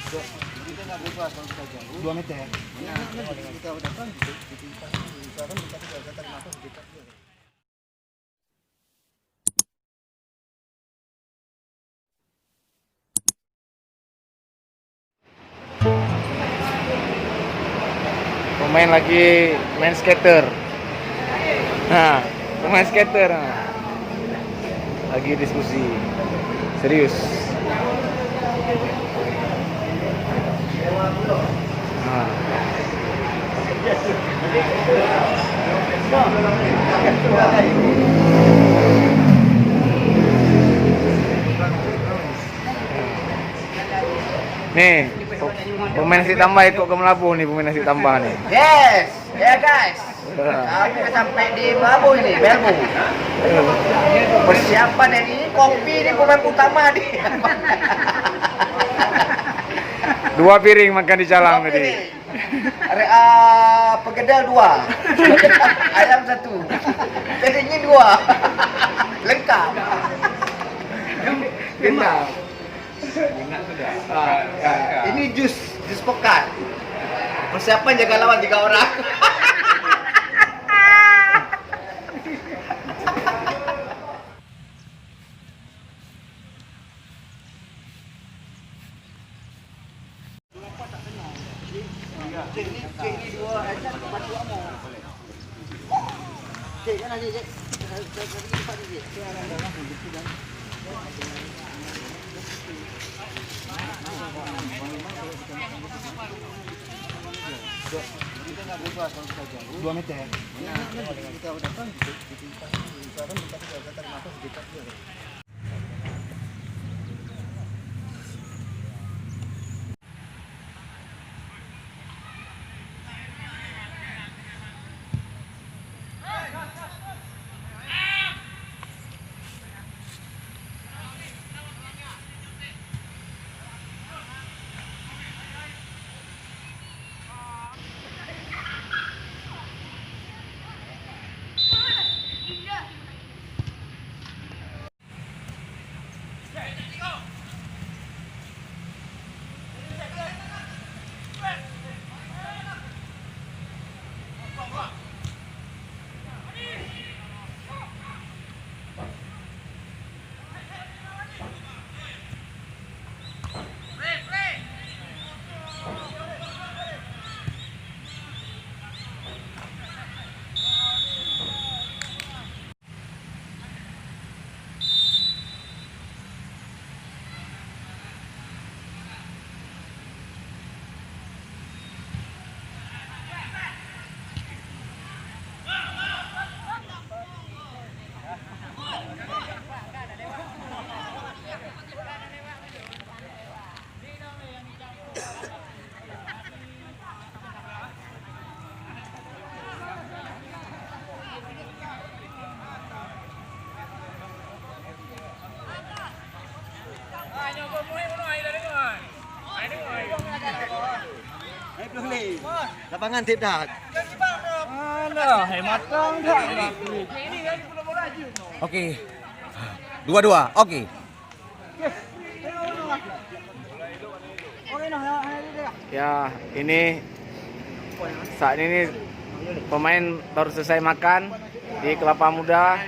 Kita nggak bebas kalau kita jauh. 2 meter. Ya, kita udah kan misalkan kita tidak tarik nafas kita. Pemain lagi main skater. Nah, pemain skater. Nah. Lagi diskusi. Serius. Nah. Nih, pemain nasi tambah ikut ke Melabuh nih, pemain nasi tambah nih. Yes, ya guys. Kami sampai di Melabuh ini, Melbu. Persiapan ini kopi ini pemain utama nih. 2 piring makan di Calang tadi. Pegedel 2, ayam 1, pedingin 2, lengkap. Benar. Ini jus pekan. Persiapan jaga lawan 3 orang. Kita nggak bebas kalau kita jauh. 2 meter. Ya, kita udah kan misalkan kita tidak tarik nafas kita. Lapangan tip dah. Alah, hemat dong. Oke. 2-2. Oke. Ya, ini saat ini pemain baru selesai makan di Kelapa Muda.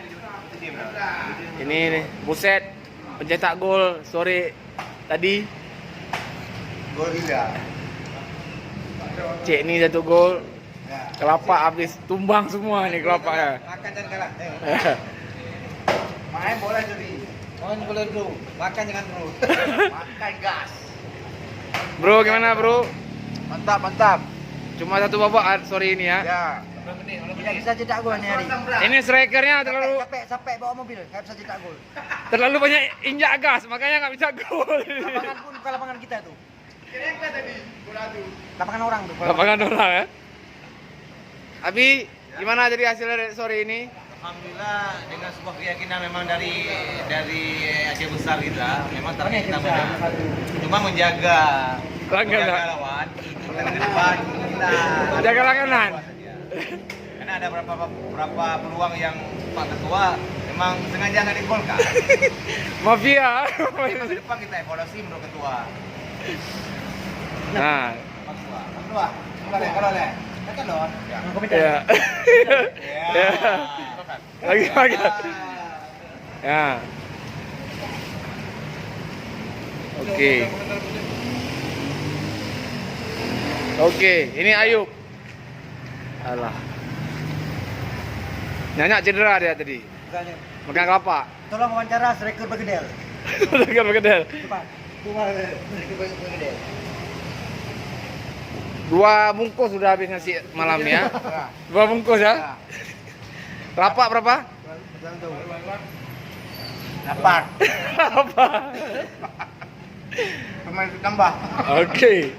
Ini Buset pencetak gol sore tadi. Gol gila. Cek ni 1 gol. Kelapa habis tumbang semua nih kelapanya. Makan dan kalah. Main bola jadi. Main bola dulu. Makan jangan bro. Makan gas. Bro, gimana bro? Mantap, mantap. Cuma 1 babak sore ini ya. Ya. Tidak bisa cetak gol nih hari. Ini strikernya terlalu Sampai bawa mobil, nggak bisa cetak gol. terlalu banyak injak gas, makanya nggak bisa gol. Lapangan pun bukan lapangan kita tuh. Lapangan orang tuh. Lapangan orang ya. Abi, gimana jadi hasil sore ini? Alhamdulillah dengan sebuah keyakinan memang dari Aceh besar kita memang target kita cuma menjaga lawan kita ke depan kita Jaga langganan. karena ada berapa peluang yang Pak Ketua memang sengaja nggak digolkan. Mafia. Ke depan kita evaluasi menurut Ketua. Nah, Dua. Kalau le. Kan lo. ya. Ya. Lagi. Ya. Oke. Oke, ini Ayub. Alah. Nyanyak cedera dia tadi. Makan kelapa. Tolong wawancara striker bergedel. Makan bergedel. Cepat. Striker bergedel. 2 bungkus sudah habis nasi malam ya. 2 bungkus ya. Kelapa berapa? Lapar. Apa? Pemain tambah. Oke.